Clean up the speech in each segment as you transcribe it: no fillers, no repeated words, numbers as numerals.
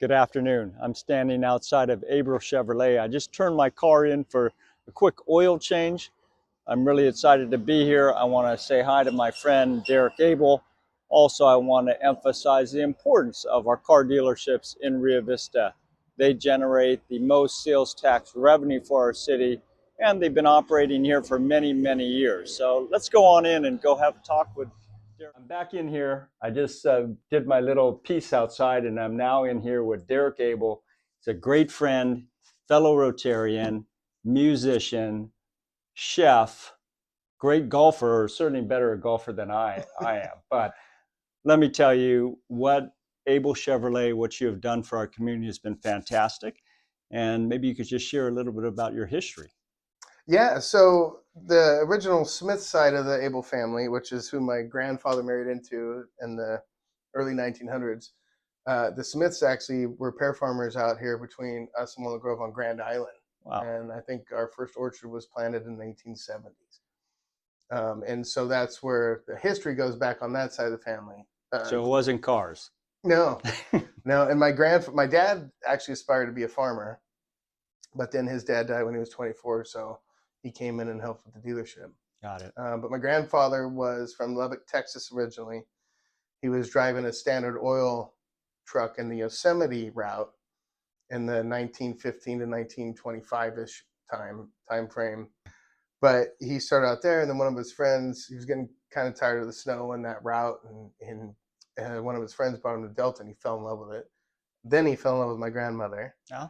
Good afternoon. I'm standing outside of Abel Chevrolet. I just turned my car in for a quick oil change. I'm really excited to be here. I want to say hi to my friend Derek Abel. Also, I want to emphasize the importance of our car dealerships in Rio Vista. They generate the most sales tax revenue for our city, and they've been operating here for many, many years. So let's go on in and go have a talk with Derek. I'm back in here. I just did my little piece outside, and I'm now in here with Derek Abel. He's a great friend, fellow Rotarian, musician, chef, great golfer, certainly better a golfer than I am. But let me tell you, what Abel Chevrolet, what you have done for our community has been fantastic. And maybe you could just share a little bit about your history. Yeah, so the original Smith side of the Abel family, which is who my grandfather married into in the early 1900s, the Smiths actually were pear farmers out here between us and Willow Grove on Grand Island. Wow. And I think our first orchard was planted in the 1870s. And so that's where the history goes back on that side of the family. So it wasn't cars. No, no. And my dad actually aspired to be a farmer, but then his dad died when he was 24. So he came in and helped with the dealership. Got it. But my grandfather was from Lubbock, Texas originally. He was driving a Standard Oil truck in the Yosemite route in the 1915 to 1925-ish time frame. But he started out there, and then one of his friends, he was getting kind of tired of the snow and that route, and one of his friends brought him to Delta, and he fell in love with it. Then he fell in love with my grandmother. Yeah.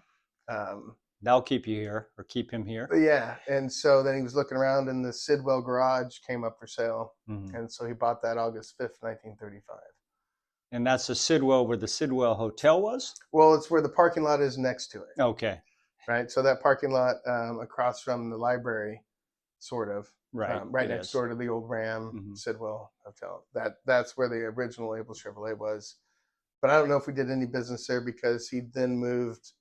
That'll keep you here, or keep him here. Yeah, and so then he was looking around, and the Sidwell garage came up for sale, and so he bought that August 5th, 1935. And that's the Sidwell, where the Sidwell Hotel was? Well, it's where the parking lot is next to it. Okay. Right, so that parking lot across from the library, sort of, right next door to the old Ram Sidwell Hotel. That's where the original Abel Chevrolet was. But I don't know if we did any business there because he then moved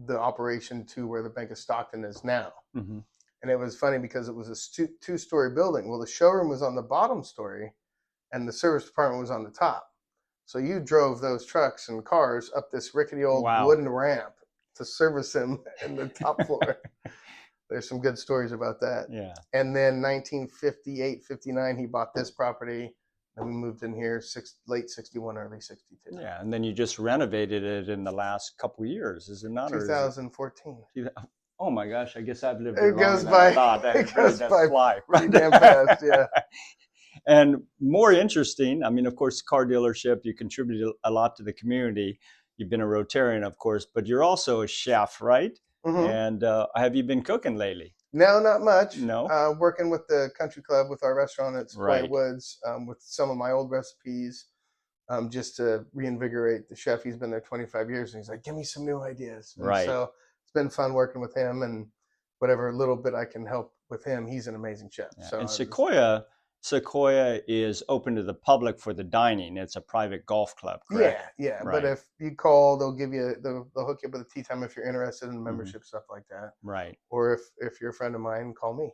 the operation to where the Bank of Stockton is now. And it was funny because it was a two-story building. Well, the showroom was on the bottom story and the service department was on the top. So you drove those trucks and cars up this rickety old wooden ramp to service them in the top floor. There's some good stories about that. Yeah. And then 1958, 59, he bought this property. And we moved in here late 61, early 62. Yeah, and then you just renovated it in the last couple of years, is it not? 2014. Oh my gosh, I guess I've lived here longer goes than by, I thought. It goes by pretty damn fast, yeah. And more interesting, I mean, of course, car dealership, you contribute a lot to the community. You've been a Rotarian, of course, but you're also a chef, right? And have you been cooking lately? No, not much. No. Working with the country club with our restaurant at Sequoia Woods with some of my old recipes, just to reinvigorate the chef. He's been there 25 years, and he's like, give me some new ideas. And so it's been fun working with him, and whatever little bit I can help with him. He's an amazing chef. Yeah. So and Sequoia is open to the public for the dining. It's a private golf club, correct? Yeah. Right. But if you call, they'll hook you up with a tea time if you're interested in membership, stuff like that. Right. Or if you're a friend of mine, call me.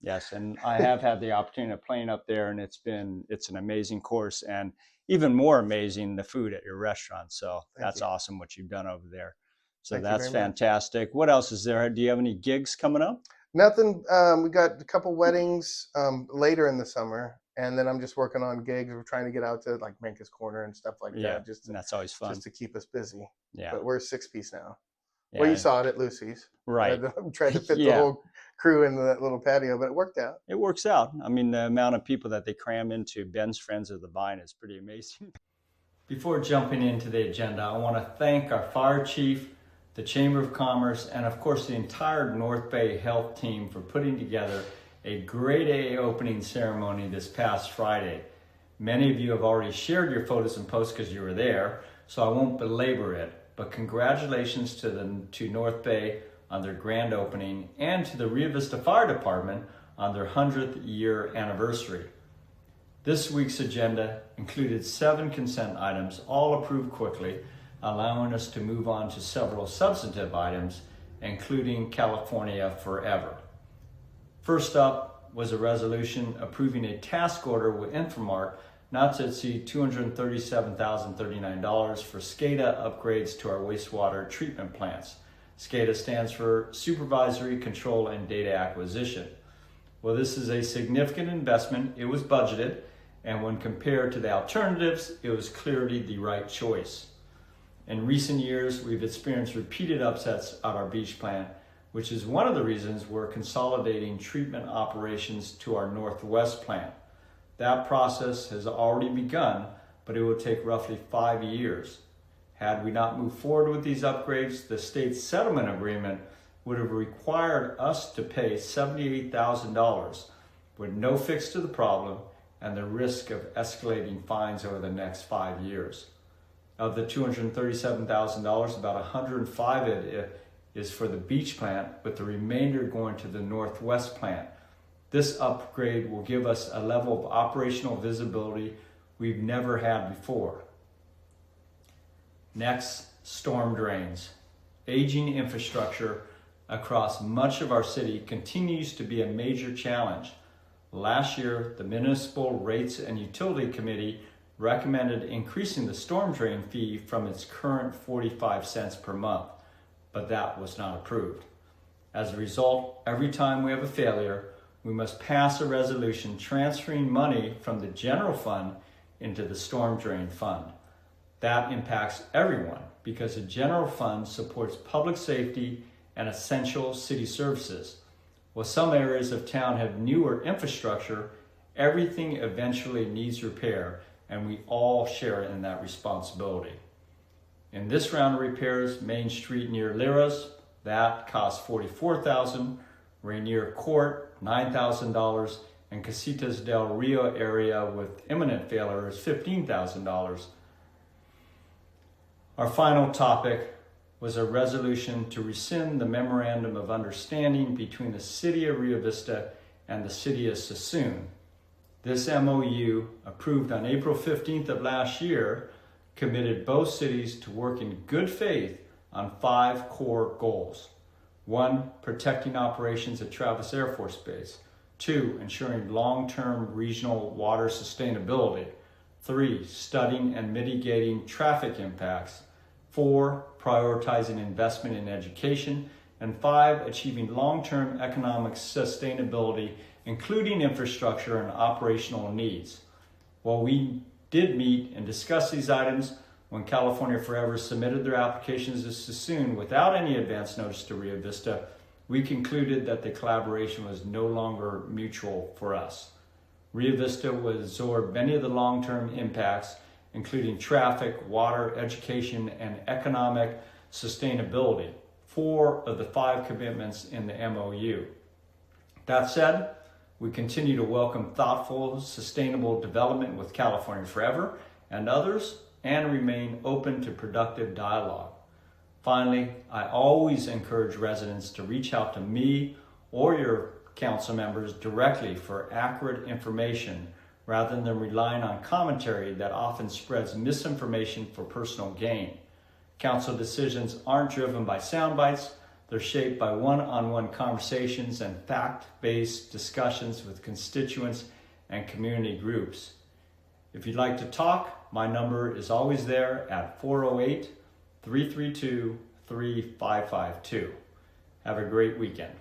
Yes, and I have had the opportunity of playing up there, and it's an amazing course, and even more amazing the food at your restaurant. So that's awesome what you've done over there. So that's fantastic. What else is there? Do you have any gigs coming up? Nothing. We got a couple weddings later in the summer, and then I'm just working on gigs. We're trying to get out to like Manka's Corner and stuff like that. And that's always fun. Just to keep us busy. Yeah. But we're a 6-piece now. Yeah. Well, you saw it at Lucy's. Right. I tried to fit the whole crew into that little patio, but it worked out. It works out. I mean, the amount of people that they cram into Ben's Friends of the Vine is pretty amazing. Before jumping into the agenda, I want to thank our fire chief, the Chamber of Commerce, and of course the entire North Bay Health team for putting together a grade A opening ceremony this past Friday. Many of you have already shared your photos and posts because you were there, so I won't belabor it, but congratulations to North Bay on their grand opening and to the Rio Vista Fire Department on their 100th year anniversary. This week's agenda included 7 consent items, all approved quickly, allowing us to move on to several substantive items, including California Forever. First up was a resolution approving a task order with Infomark not to exceed $237,039 for SCADA upgrades to our wastewater treatment plants. SCADA stands for Supervisory Control and Data Acquisition. Well, this is a significant investment. It was budgeted, and when compared to the alternatives, it was clearly the right choice. In recent years, we've experienced repeated upsets at our beach plant, which is one of the reasons we're consolidating treatment operations to our Northwest plant. That process has already begun, but it will take roughly 5 years. Had we not moved forward with these upgrades, the state settlement agreement would have required us to pay $78,000 with no fix to the problem and the risk of escalating fines over the next 5 years. Of the $237,000, about $105,000 of it is for the beach plant, with the remainder going to the Northwest plant. This upgrade will give us a level of operational visibility we've never had before. Next, storm drains. Aging infrastructure across much of our city continues to be a major challenge. Last year, the Municipal Rates and Utility Committee recommended increasing the storm drain fee from its current 45 cents per month, but that was not approved. As a result, every time we have a failure, we must pass a resolution transferring money from the general fund into the storm drain fund. That impacts everyone because the general fund supports public safety and essential city services. While some areas of town have newer infrastructure, everything eventually needs repair, and we all share in that responsibility. In this round of repairs, Main Street near Lyra's, that cost $44,000, Rainier Court, $9,000, and Casitas del Rio area with imminent failure is $15,000. Our final topic was a resolution to rescind the Memorandum of Understanding between the City of Rio Vista and the City of Sassoon. This MOU, approved on April 15th of last year, committed both cities to work in good faith on 5 core goals. 1, protecting operations at Travis Air Force Base. 2, ensuring long-term regional water sustainability. 3, studying and mitigating traffic impacts. 4, prioritizing investment in education. And 5, achieving long-term economic sustainability, including infrastructure and operational needs. While we did meet and discuss these items when California Forever submitted their applications to Sassoon without any advance notice to Rio Vista, we concluded that the collaboration was no longer mutual for us. Rio Vista would absorb many of the long-term impacts, including traffic, water, education, and economic sustainability, 4 of the 5 commitments in the MOU. That said, we continue to welcome thoughtful, sustainable development with California Forever and others, and remain open to productive dialogue. Finally, I always encourage residents to reach out to me or your council members directly for accurate information rather than relying on commentary that often spreads misinformation for personal gain. Council decisions aren't driven by sound bites. They're shaped by one-on-one conversations and fact-based discussions with constituents and community groups. If you'd like to talk, my number is always there at 408-332-3552. Have a great weekend.